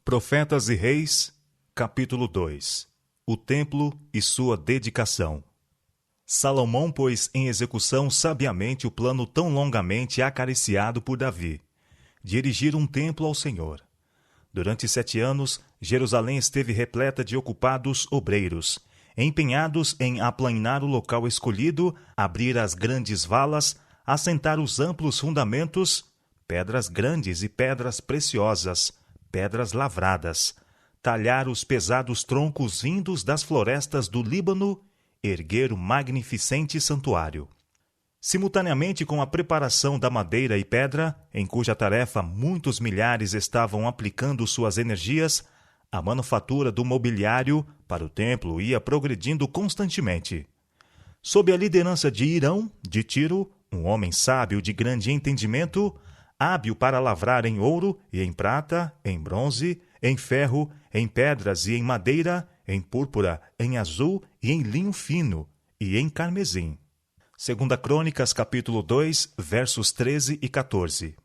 Profetas e Reis, capítulo 2. O templo e sua dedicação. Salomão pôs em execução sabiamente o plano tão longamente acariciado por Davi, de erigir um templo ao Senhor. Durante 7 anos, Jerusalém esteve repleta de ocupados obreiros, empenhados em aplanar o local escolhido, abrir as grandes valas, assentar os amplos fundamentos, pedras grandes e pedras preciosas, pedras lavradas, talhar os pesados troncos vindos das florestas do Líbano, erguer o magnificente santuário. Simultaneamente com a preparação da madeira e pedra, em cuja tarefa muitos milhares estavam aplicando suas energias, a manufatura do mobiliário para o templo ia progredindo constantemente. Sob a liderança de Hirão, de Tiro, um homem sábio de grande entendimento, hábil para lavrar em ouro e em prata, em bronze, em ferro, em pedras e em madeira, em púrpura, em azul e em linho fino, e em carmesim. 2 Crônicas, capítulo 2, versos 13 e 14.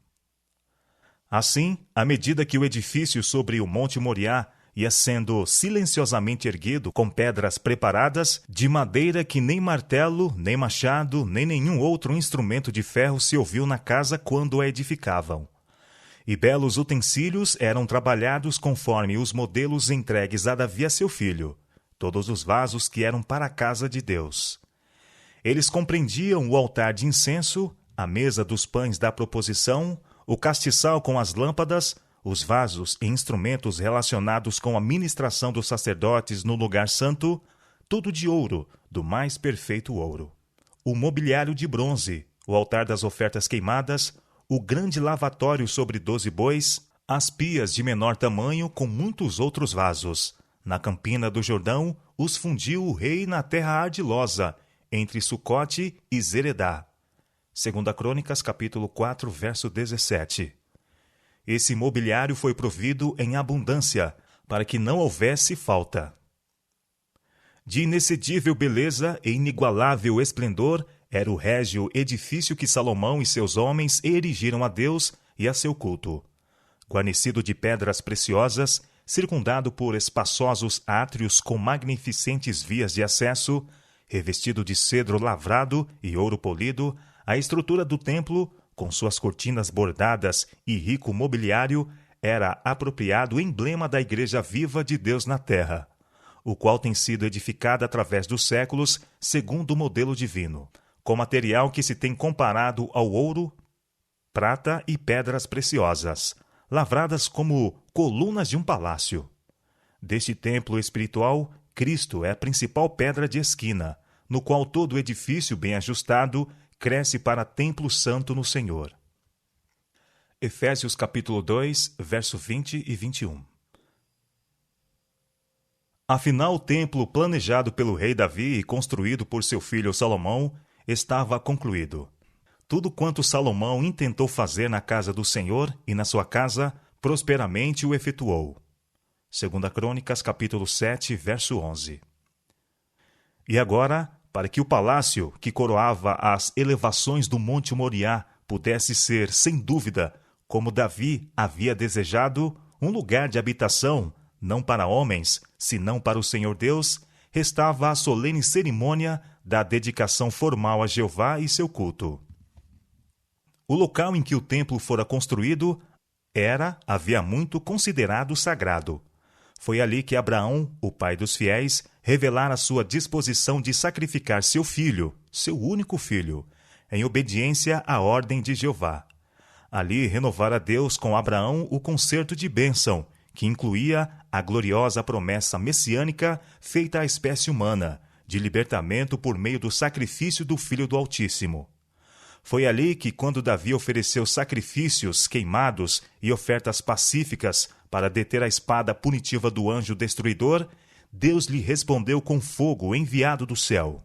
Assim, à medida que o edifício sobre o Monte Moriá ia sendo silenciosamente erguido com pedras preparadas, de madeira que nem martelo, nem machado, nem nenhum outro instrumento de ferro se ouviu na casa quando a edificavam. E belos utensílios eram trabalhados conforme os modelos entregues a Davi a seu filho, todos os vasos que eram para a casa de Deus. Eles compreendiam o altar de incenso, a mesa dos pães da proposição, o castiçal com as lâmpadas, os vasos e instrumentos relacionados com a ministração dos sacerdotes no lugar santo, tudo de ouro, do mais perfeito ouro. O mobiliário de bronze, o altar das ofertas queimadas, o grande lavatório sobre 12 bois, as pias de menor tamanho com muitos outros vasos. Na campina do Jordão, os fundiu o rei na terra ardilosa, entre Sucote e Zeredá. 2 Crônicas, capítulo 4, verso 17. Esse mobiliário foi provido em abundância, para que não houvesse falta. De inexcedível beleza e inigualável esplendor, era o régio edifício que Salomão e seus homens erigiram a Deus e a seu culto. Guarnecido de pedras preciosas, circundado por espaçosos átrios com magnificentes vias de acesso, revestido de cedro lavrado e ouro polido, a estrutura do templo, com suas cortinas bordadas e rico mobiliário, era apropriado emblema da Igreja viva de Deus na terra, o qual tem sido edificado através dos séculos segundo o modelo divino, com material que se tem comparado ao ouro, prata e pedras preciosas, lavradas como colunas de um palácio. Deste templo espiritual, Cristo é a principal pedra de esquina, no qual todo o edifício bem ajustado cresce para templo santo no Senhor. Efésios capítulo 2, verso 20 e 21. Afinal, o templo planejado pelo rei Davi e construído por seu filho Salomão estava concluído. Tudo quanto Salomão intentou fazer na casa do Senhor e na sua casa, prosperamente o efetuou. 2 Crônicas capítulo 7, verso 11. E agora, para que o palácio que coroava as elevações do Monte Moriá pudesse ser, sem dúvida, como Davi havia desejado, um lugar de habitação, não para homens, senão para o Senhor Deus, restava a solene cerimônia da dedicação formal a Jeová e seu culto. O local em que o templo fora construído era, havia muito, considerado sagrado. Foi ali que Abraão, o pai dos fiéis, revelara sua disposição de sacrificar seu filho, seu único filho, em obediência à ordem de Jeová. Ali renovara Deus com Abraão o concerto de bênção, que incluía a gloriosa promessa messiânica feita à espécie humana, de libertamento por meio do sacrifício do Filho do Altíssimo. Foi ali que, quando Davi ofereceu sacrifícios queimados e ofertas pacíficas para deter a espada punitiva do anjo destruidor, Deus lhe respondeu com fogo enviado do céu.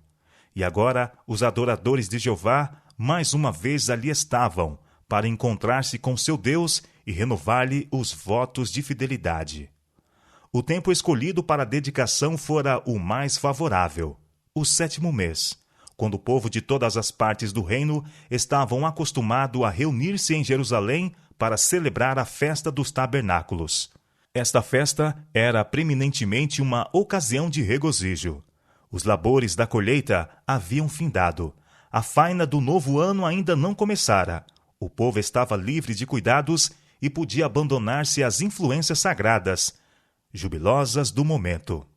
E agora os adoradores de Jeová mais uma vez ali estavam, para encontrar-se com seu Deus e renovar-lhe os votos de fidelidade. O tempo escolhido para a dedicação fora o mais favorável, o 7º mês, quando o povo de todas as partes do reino estavam acostumados a reunir-se em Jerusalém para celebrar a festa dos tabernáculos. Esta festa era preeminentemente uma ocasião de regozijo. Os labores da colheita haviam findado. A faina do novo ano ainda não começara. O povo estava livre de cuidados e podia abandonar-se às influências sagradas, jubilosas do momento.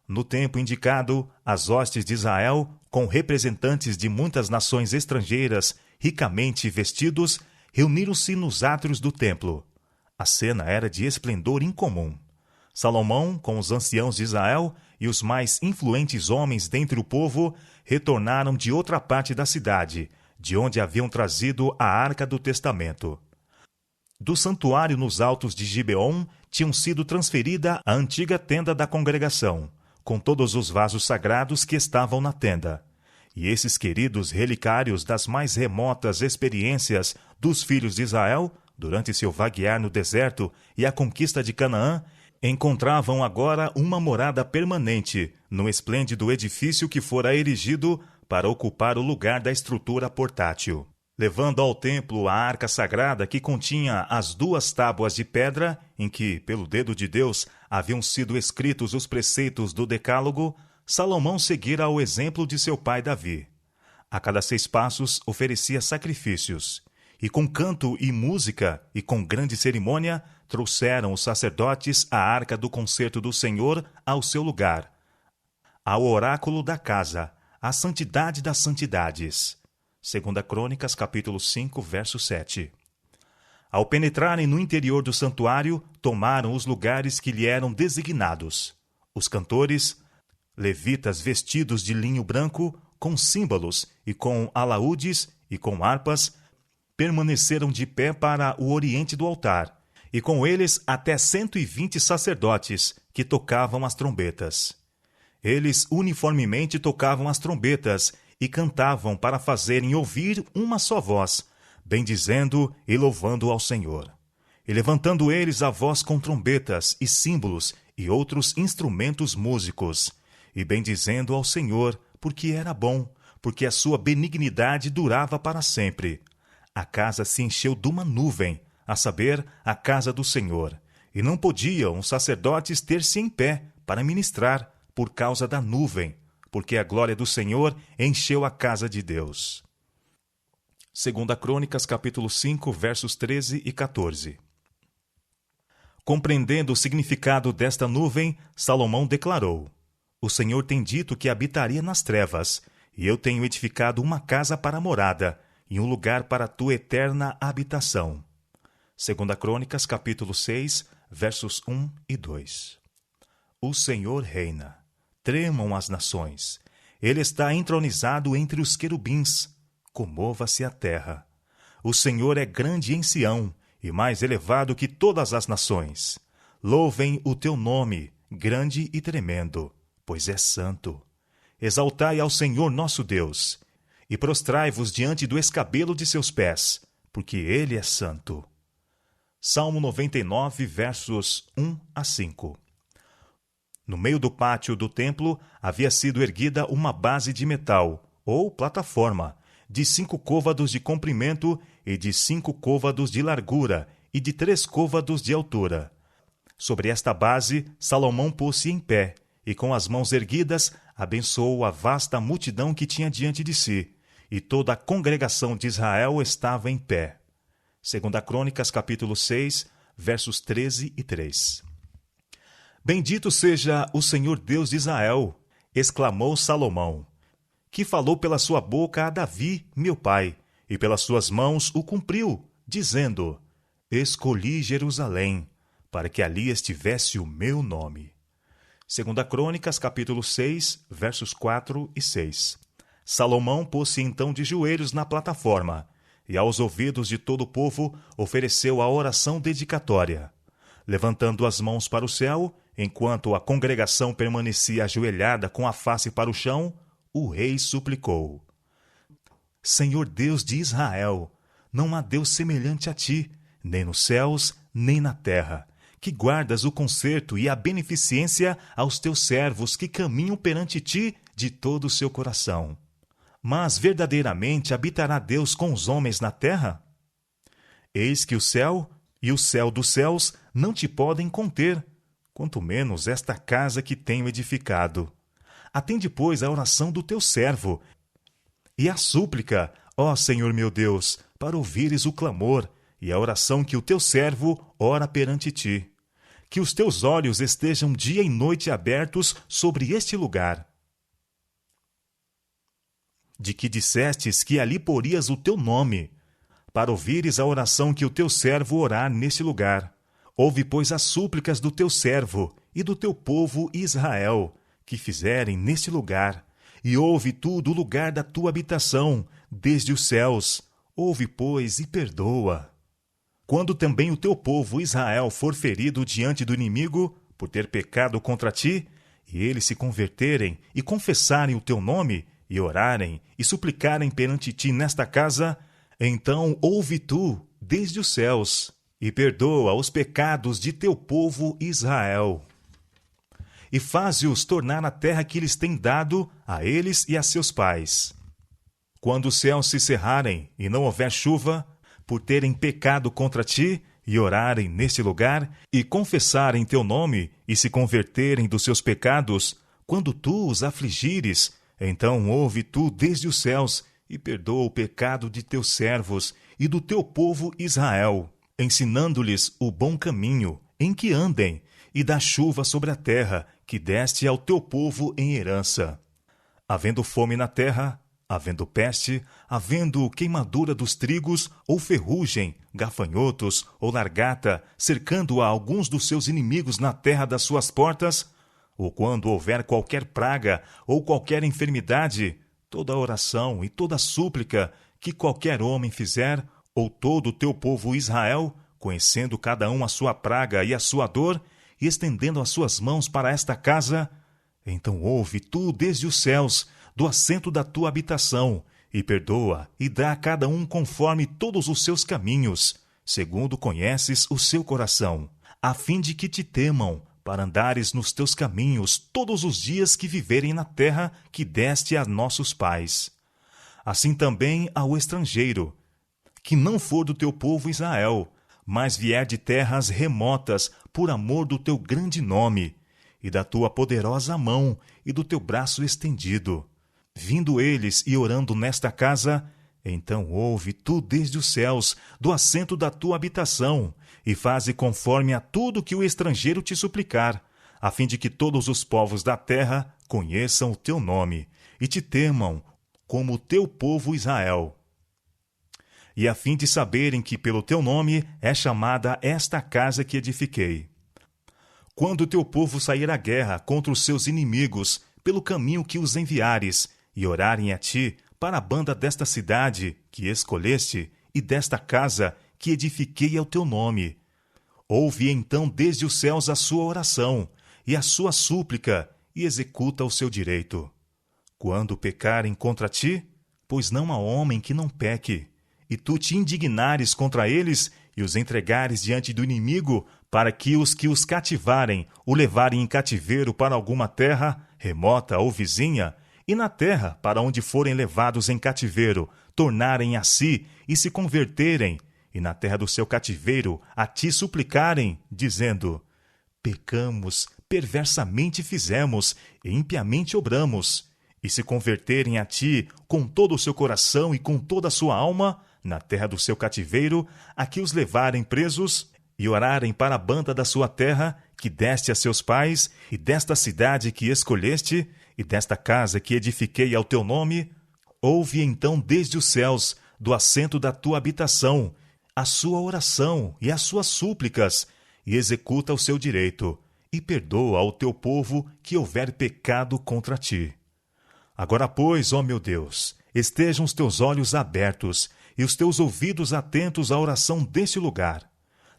No tempo indicado, as hostes de Israel, com representantes de muitas nações estrangeiras, ricamente vestidos, reuniram-se nos átrios do templo. A cena era de esplendor incomum. Salomão, com os anciãos de Israel e os mais influentes homens dentre o povo, retornaram de outra parte da cidade, de onde haviam trazido a Arca do Testamento. Do santuário nos altos de Gibeon tinham sido transferida a antiga tenda da congregação, com todos os vasos sagrados que estavam na tenda. E esses queridos relicários das mais remotas experiências dos filhos de Israel, durante seu vaguear no deserto e a conquista de Canaã, encontravam agora uma morada permanente no esplêndido edifício que fora erigido para ocupar o lugar da estrutura portátil. Levando ao templo a arca sagrada que continha as 2 tábuas de pedra em que, pelo dedo de Deus, haviam sido escritos os preceitos do Decálogo, Salomão seguira o exemplo de seu pai Davi. A cada 6 passos oferecia sacrifícios, e com canto e música e com grande cerimônia trouxeram os sacerdotes a arca do concerto do Senhor ao seu lugar, ao oráculo da casa, à santidade das santidades. 2 Crônicas, capítulo 5, verso 7. Ao penetrarem no interior do santuário, tomaram os lugares que lhe eram designados. Os cantores, levitas vestidos de linho branco, com símbolos e com alaúdes e com harpas, permaneceram de pé para o oriente do altar, e com eles até 120 sacerdotes que tocavam as trombetas. Eles uniformemente tocavam as trombetas e cantavam para fazerem ouvir uma só voz, bendizendo e louvando ao Senhor. E levantando eles a voz com trombetas e símbolos e outros instrumentos músicos, e bendizendo ao Senhor, porque era bom, porque a sua benignidade durava para sempre. A casa se encheu de uma nuvem, a saber, a casa do Senhor, e não podiam os sacerdotes ter-se em pé para ministrar, por causa da nuvem, porque a glória do Senhor encheu a casa de Deus. 2 Crônicas, capítulo 5, versos 13 e 14. Compreendendo o significado desta nuvem, Salomão declarou: O Senhor tem dito que habitaria nas trevas, e eu tenho edificado uma casa para morada, e um lugar para a tua eterna habitação. 2 Crônicas, capítulo 6, versos 1 e 2. O Senhor reina. Tremam as nações. Ele está entronizado entre os querubins. Comova-se a terra. O Senhor é grande em Sião, e mais elevado que todas as nações. Louvem o teu nome, grande e tremendo, pois é santo. Exaltai ao Senhor nosso Deus, e prostrai-vos diante do escabelo de seus pés, porque ele é santo. Salmo 99, versos 1 a 5. No meio do pátio do templo havia sido erguida uma base de metal, ou plataforma, de 5 côvados de comprimento e de 5 côvados de largura e de 3 côvados de altura. Sobre esta base, Salomão pôs-se em pé, e com as mãos erguidas, abençoou a vasta multidão que tinha diante de si, e toda a congregação de Israel estava em pé. 2 Crônicas, capítulo 6, versos 13 e 3. Bendito seja o Senhor Deus de Israel, exclamou Salomão, que falou pela sua boca a Davi, meu pai, e pelas suas mãos o cumpriu, dizendo: Escolhi Jerusalém, para que ali estivesse o meu nome. 2 Crônicas, capítulo 6, versos 4 e 6. Salomão pôs-se então de joelhos na plataforma, e aos ouvidos de todo o povo ofereceu a oração dedicatória. Levantando as mãos para o céu, enquanto a congregação permanecia ajoelhada com a face para o chão, o rei suplicou: Senhor Deus de Israel, não há Deus semelhante a ti, nem nos céus, nem na terra, que guardas o conserto e a beneficência aos teus servos que caminham perante ti de todo o seu coração. Mas verdadeiramente habitará Deus com os homens na terra? Eis que o céu e o céu dos céus não te podem conter, quanto menos esta casa que tenho edificado. Atende, pois, a oração do teu servo, e a súplica, ó Senhor meu Deus, para ouvires o clamor, e a oração que o teu servo ora perante ti. Que os teus olhos estejam dia e noite abertos sobre este lugar. De que dissestes que ali porias o teu nome, para ouvires a oração que o teu servo orar neste lugar. Ouve, pois, as súplicas do teu servo e do teu povo Israel, que fizerem neste lugar, e ouve tu do lugar da tua habitação, desde os céus. Ouve, pois, e perdoa. Quando também o teu povo Israel for ferido diante do inimigo, por ter pecado contra ti, e eles se converterem e confessarem o teu nome, e orarem e suplicarem perante ti nesta casa, então ouve tu desde os céus, e perdoa os pecados de teu povo Israel. E faze-os tornar a terra que lhes tem dado a eles e a seus pais. Quando os céus se cerrarem e não houver chuva, por terem pecado contra ti, e orarem neste lugar, e confessarem teu nome, e se converterem dos seus pecados, quando tu os afligires, então ouve tu desde os céus, e perdoa o pecado de teus servos e do teu povo Israel, ensinando-lhes o bom caminho em que andem, e dá chuva sobre a terra, que deste ao teu povo em herança. Havendo fome na terra, havendo peste, havendo queimadura dos trigos, ou ferrugem, gafanhotos, ou largata, cercando a alguns dos seus inimigos na terra das suas portas, ou quando houver qualquer praga, ou qualquer enfermidade, toda oração e toda súplica que qualquer homem fizer, ou todo o teu povo Israel, conhecendo cada um a sua praga e a sua dor, e estendendo as suas mãos para esta casa, então ouve tu desde os céus, do assento da tua habitação, e perdoa, e dá a cada um conforme todos os seus caminhos, segundo conheces o seu coração, a fim de que te temam, para andares nos teus caminhos todos os dias que viverem na terra que deste a nossos pais. Assim também ao estrangeiro, que não for do teu povo Israel, mas vier de terras remotas, por amor do teu grande nome, e da tua poderosa mão, e do teu braço estendido. Vindo eles e orando nesta casa, então ouve tu desde os céus, do assento da tua habitação, e faze conforme a tudo que o estrangeiro te suplicar, a fim de que todos os povos da terra conheçam o teu nome, e te temam, como o teu povo Israel. E a fim de saberem que pelo teu nome é chamada esta casa que edifiquei. Quando o teu povo sair à guerra contra os seus inimigos, pelo caminho que os enviares, e orarem a ti para a banda desta cidade que escolheste, e desta casa que edifiquei ao teu nome, ouve então desde os céus a sua oração, e a sua súplica, e executa o seu direito. Quando pecarem contra ti, pois não há homem que não peque, e tu te indignares contra eles, e os entregares diante do inimigo, para que os cativarem o levarem em cativeiro para alguma terra, remota ou vizinha, e na terra para onde forem levados em cativeiro, tornarem a si e se converterem, e na terra do seu cativeiro a ti suplicarem, dizendo: pecamos, perversamente fizemos, e impiamente obramos, e se converterem a ti com todo o seu coração e com toda a sua alma, na terra do seu cativeiro, a que os levarem presos, e orarem para a banda da sua terra, que deste a seus pais, e desta cidade que escolheste, e desta casa que edifiquei ao teu nome, ouve então desde os céus, do assento da tua habitação, a sua oração e as suas súplicas, e executa o seu direito, e perdoa ao teu povo que houver pecado contra ti. Agora, pois, ó meu Deus, estejam os teus olhos abertos e os teus ouvidos atentos à oração deste lugar.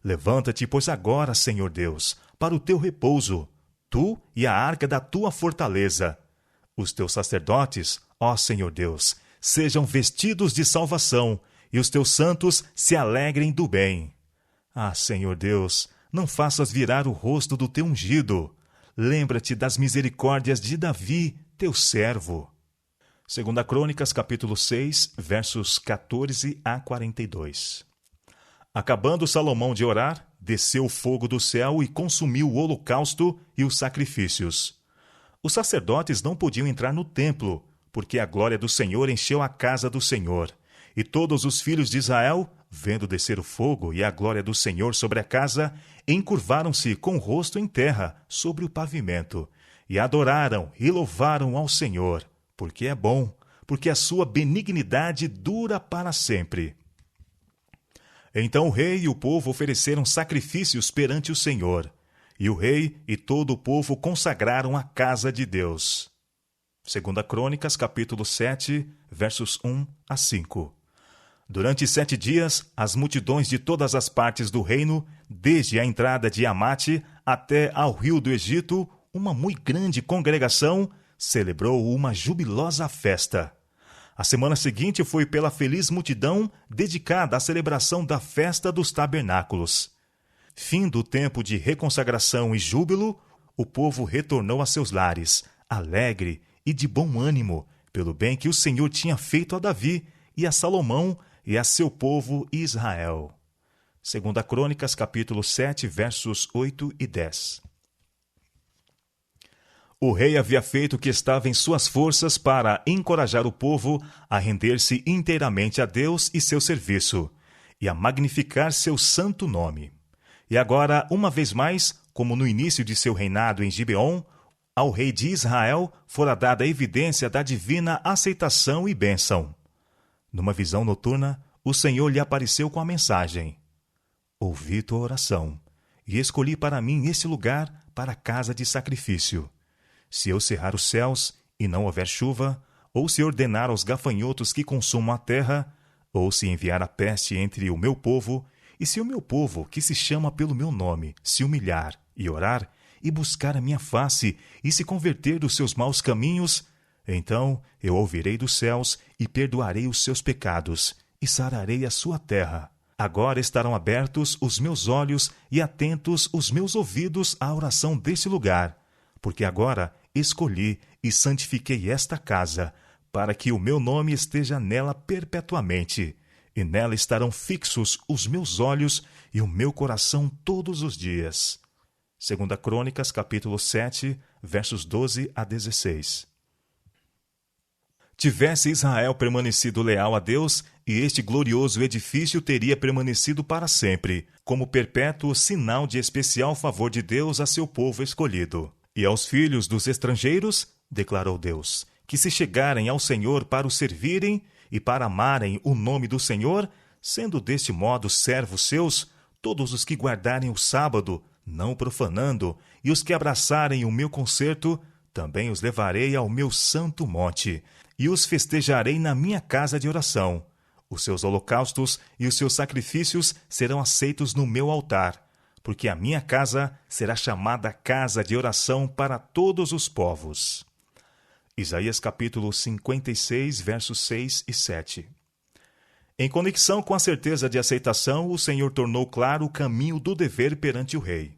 Levanta-te, pois, agora, Senhor Deus, para o teu repouso, tu e a arca da tua fortaleza. Os teus sacerdotes, ó Senhor Deus, sejam vestidos de salvação, e os teus santos se alegrem do bem. Ah, Senhor Deus, não faças virar o rosto do teu ungido. Lembra-te das misericórdias de Davi, teu servo. 2 Crônicas, capítulo 6, versos 14 a 42. Acabando Salomão de orar, desceu fogo do céu e consumiu o holocausto e os sacrifícios. Os sacerdotes não podiam entrar no templo, porque a glória do Senhor encheu a casa do Senhor. E todos os filhos de Israel, vendo descer o fogo e a glória do Senhor sobre a casa, encurvaram-se com o rosto em terra, sobre o pavimento, e adoraram e louvaram ao Senhor, porque é bom, porque a sua benignidade dura para sempre. Então o rei e o povo ofereceram sacrifícios perante o Senhor, e o rei e todo o povo consagraram a casa de Deus. 2 Crônicas, capítulo 7, versos 1 a 5. Durante 7 dias, as multidões de todas as partes do reino, desde a entrada de Amate até ao rio do Egito, uma muito grande congregação, celebrou uma jubilosa festa. A semana seguinte foi pela feliz multidão dedicada à celebração da festa dos tabernáculos. Fim do tempo de reconsagração e júbilo, o povo retornou a seus lares, alegre e de bom ânimo, pelo bem que o Senhor tinha feito a Davi e a Salomão e a seu povo Israel. 2 Crônicas, capítulo 7, versos 8 e 10. O rei havia feito o que estava em suas forças para encorajar o povo a render-se inteiramente a Deus e seu serviço, e a magnificar seu santo nome. E agora, uma vez mais, como no início de seu reinado em Gibeon, ao rei de Israel fora dada a evidência da divina aceitação e bênção. Numa visão noturna, o Senhor lhe apareceu com a mensagem: Ouvi tua oração, e escolhi para mim esse lugar para a casa de sacrifício. Se eu cerrar os céus e não houver chuva, ou se ordenar aos gafanhotos que consumam a terra, ou se enviar a peste entre o meu povo, e se o meu povo, que se chama pelo meu nome, se humilhar e orar, e buscar a minha face, e se converter dos seus maus caminhos, então eu ouvirei dos céus e perdoarei os seus pecados, e sararei a sua terra. Agora estarão abertos os meus olhos e atentos os meus ouvidos à oração deste lugar, porque agora escolhi e santifiquei esta casa, para que o meu nome esteja nela perpetuamente, e nela estarão fixos os meus olhos e o meu coração todos os dias. 2 Crônicas, capítulo 7, versos 12 a 16. Tivesse Israel permanecido leal a Deus, e este glorioso edifício teria permanecido para sempre, como perpétuo sinal de especial favor de Deus a seu povo escolhido. E aos filhos dos estrangeiros, declarou Deus, que se chegarem ao Senhor para o servirem e para amarem o nome do Senhor, sendo deste modo servos seus, todos os que guardarem o sábado, não profanando, e os que abraçarem o meu concerto, também os levarei ao meu santo monte, e os festejarei na minha casa de oração. Os seus holocaustos e os seus sacrifícios serão aceitos no meu altar, porque a minha casa será chamada casa de oração para todos os povos. Isaías capítulo 56, versos 6 e 7. Em conexão com a certeza de aceitação, o Senhor tornou claro o caminho do dever perante o rei.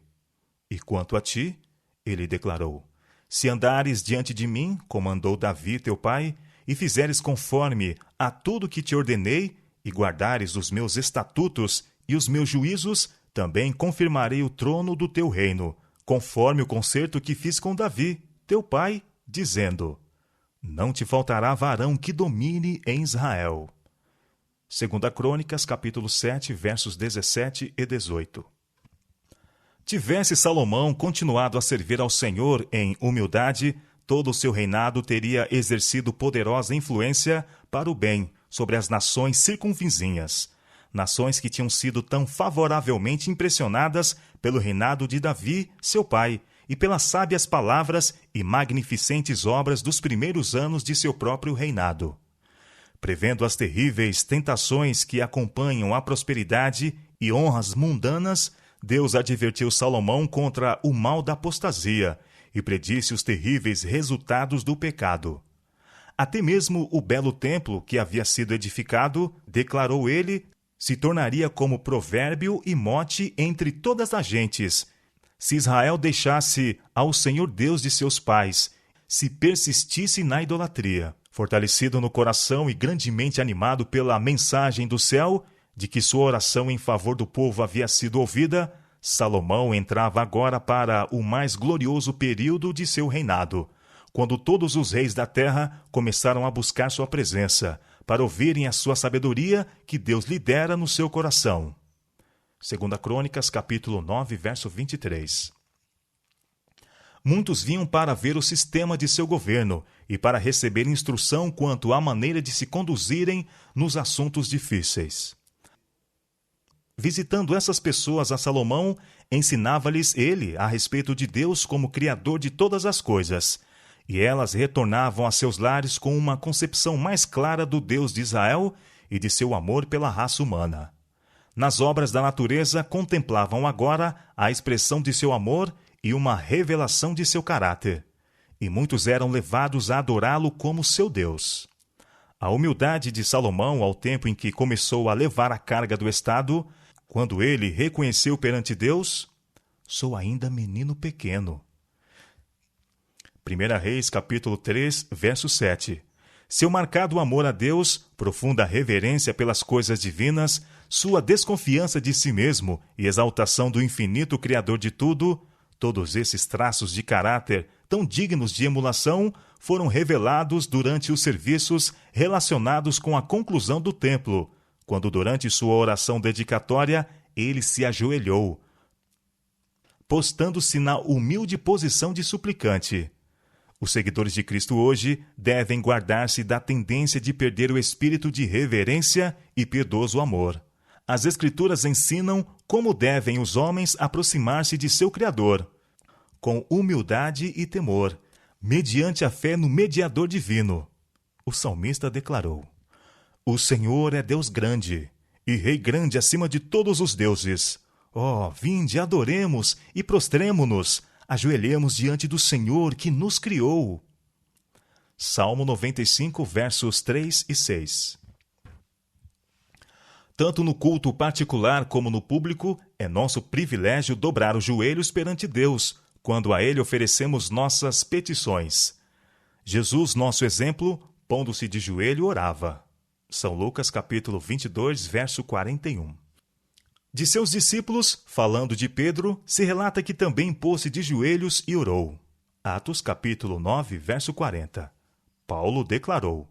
E quanto a ti, ele declarou: se andares diante de mim, como andou Davi teu pai, e fizeres conforme a tudo que te ordenei, e guardares os meus estatutos e os meus juízos, também confirmarei o trono do teu reino, conforme o concerto que fiz com Davi, teu pai, dizendo: não te faltará varão que domine em Israel. 2 Crônicas, capítulo 7, versos 17 e 18. Tivesse Salomão continuado a servir ao Senhor em humildade, todo o seu reinado teria exercido poderosa influência para o bem sobre as nações circunvizinhas, nações que tinham sido tão favoravelmente impressionadas pelo reinado de Davi, seu pai, e pelas sábias palavras e magnificentes obras dos primeiros anos de seu próprio reinado. Prevendo as terríveis tentações que acompanham a prosperidade e honras mundanas, Deus advertiu Salomão contra o mal da apostasia e predisse os terríveis resultados do pecado. Até mesmo o belo templo que havia sido edificado, declarou ele, se tornaria como provérbio e mote entre todas as gentes, se Israel deixasse ao Senhor Deus de seus pais, se persistisse na idolatria. Fortalecido no coração e grandemente animado pela mensagem do céu, de que sua oração em favor do povo havia sido ouvida, Salomão entrava agora para o mais glorioso período de seu reinado, quando todos os reis da terra começaram a buscar sua presença, para ouvirem a sua sabedoria que Deus lhe dera no seu coração. 2 Crônicas, capítulo 9, verso 23. Muitos vinham para ver o sistema de seu governo e para receber instrução quanto à maneira de se conduzirem nos assuntos difíceis. Visitando essas pessoas a Salomão, ensinava-lhes ele a respeito de Deus como Criador de todas as coisas, e elas retornavam a seus lares com uma concepção mais clara do Deus de Israel e de seu amor pela raça humana. Nas obras da natureza, contemplavam agora a expressão de seu amor e uma revelação de seu caráter, e muitos eram levados a adorá-lo como seu Deus. A humildade de Salomão ao tempo em que começou a levar a carga do Estado, quando ele reconheceu perante Deus: sou ainda menino pequeno. 1 Reis, capítulo 3, verso 7. Seu marcado amor a Deus, profunda reverência pelas coisas divinas, sua desconfiança de si mesmo e exaltação do infinito Criador de tudo, todos esses traços de caráter tão dignos de emulação foram revelados durante os serviços relacionados com a conclusão do templo, quando durante sua oração dedicatória ele se ajoelhou, postando-se na humilde posição de suplicante. Os seguidores de Cristo hoje devem guardar-se da tendência de perder o espírito de reverência e piedoso amor. As Escrituras ensinam como devem os homens aproximar-se de seu Criador, com humildade e temor, mediante a fé no mediador divino. O salmista declarou: o Senhor é Deus grande, e Rei grande acima de todos os deuses. Ó, vinde, adoremos e prostremo-nos, ajoelhemos diante do Senhor que nos criou. Salmo 95, versos 3 e 6. Tanto no culto particular como no público, é nosso privilégio dobrar os joelhos perante Deus, quando a Ele oferecemos nossas petições. Jesus, nosso exemplo, pondo-se de joelho, orava. São Lucas, capítulo 22, verso 41. De seus discípulos, falando de Pedro, se relata que também pôs-se de joelhos e orou. Atos, capítulo 9, verso 40. Paulo declarou: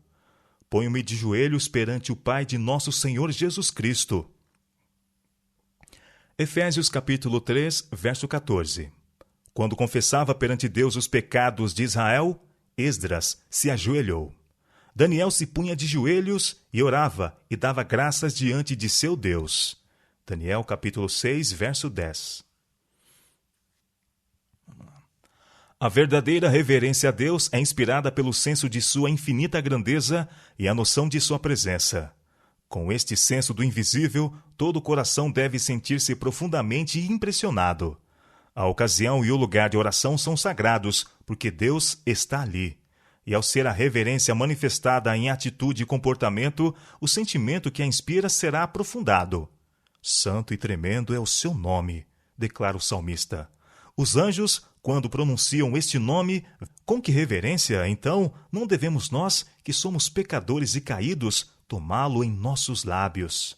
ponho-me de joelhos perante o Pai de nosso Senhor Jesus Cristo. Efésios, capítulo 3, verso 14. Quando confessava perante Deus os pecados de Israel, Esdras se ajoelhou. Daniel se punha de joelhos e orava e dava graças diante de seu Deus. Daniel, capítulo 6, verso 10. A verdadeira reverência a Deus é inspirada pelo senso de sua infinita grandeza e a noção de sua presença. Com este senso do invisível, todo coração deve sentir-se profundamente impressionado. A ocasião e o lugar de oração são sagrados, porque Deus está ali. E ao ser a reverência manifestada em atitude e comportamento, o sentimento que a inspira será aprofundado. Santo e tremendo é o seu nome, declara o salmista. Os anjos, quando pronunciam este nome, com que reverência, então, não devemos nós, que somos pecadores e caídos, tomá-lo em nossos lábios?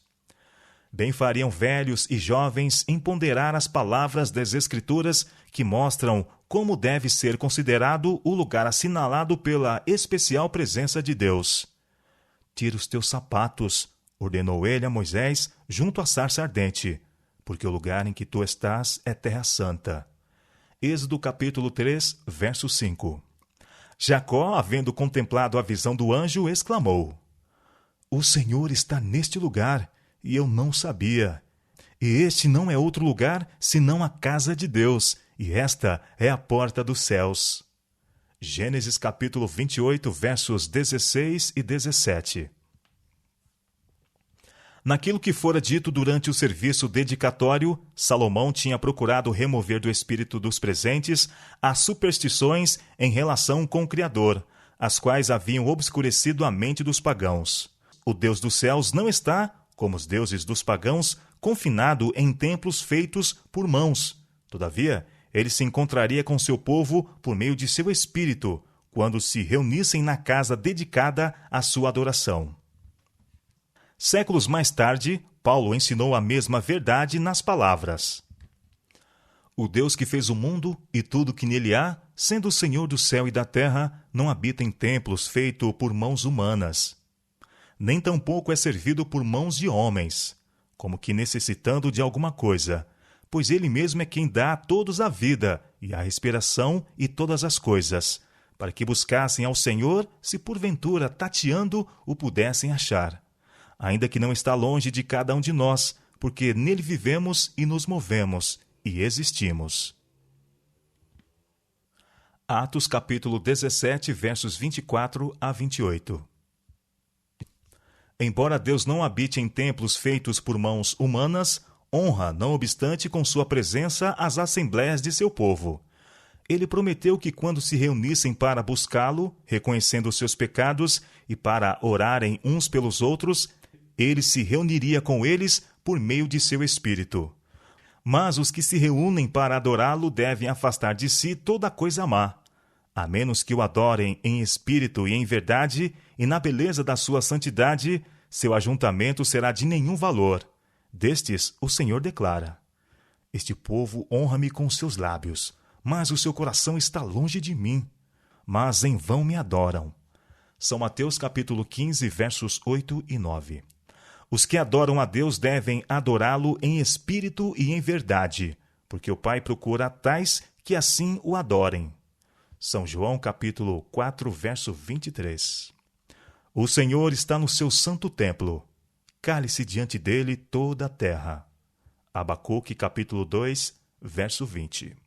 Bem fariam velhos e jovens em ponderar as palavras das Escrituras que mostram como deve ser considerado o lugar assinalado pela especial presença de Deus. Tira os teus sapatos, ordenou ele a Moisés, junto à sarça ardente, porque o lugar em que tu estás é terra santa. Êxodo capítulo 3, verso 5. Jacó, havendo contemplado a visão do anjo, exclamou: o Senhor está neste lugar, e eu não sabia. E este não é outro lugar, senão a casa de Deus, e esta é a porta dos céus. Gênesis capítulo 28, versos 16 e 17. Naquilo que fora dito durante o serviço dedicatório, Salomão tinha procurado remover do espírito dos presentes as superstições em relação com o Criador, as quais haviam obscurecido a mente dos pagãos. O Deus dos céus não está, como os deuses dos pagãos, confinado em templos feitos por mãos. Todavia, ele se encontraria com seu povo por meio de seu espírito, quando se reunissem na casa dedicada à sua adoração. Séculos mais tarde, Paulo ensinou a mesma verdade nas palavras: O Deus que fez o mundo e tudo que nele há, sendo o Senhor do céu e da terra, não habita em templos feitos por mãos humanas. Nem tampouco é servido por mãos de homens, como que necessitando de alguma coisa, pois ele mesmo é quem dá a todos a vida e a respiração e todas as coisas, para que buscassem ao Senhor, se porventura tateando o pudessem achar. Ainda que não está longe de cada um de nós, porque nele vivemos e nos movemos e existimos. Atos capítulo 17, versos 24 a 28. Embora Deus não habite em templos feitos por mãos humanas, honra, não obstante, com sua presença as assembléias de seu povo. Ele prometeu que quando se reunissem para buscá-lo, reconhecendo seus pecados e para orarem uns pelos outros, ele se reuniria com eles por meio de seu Espírito. Mas os que se reúnem para adorá-lo devem afastar de si toda coisa má, a menos que o adorem em espírito e em verdade, e na beleza da sua santidade, seu ajuntamento será de nenhum valor. Destes, o Senhor declara: Este povo honra-me com seus lábios, mas o seu coração está longe de mim. Mas em vão me adoram. São Mateus capítulo 15, versos 8 e 9. Os que adoram a Deus devem adorá-lo em espírito e em verdade, porque o Pai procura tais que assim o adorem. São João capítulo 4, verso 23. O Senhor está no seu santo templo. Cale-se diante dele toda a terra. Abacuque capítulo 2, verso 20.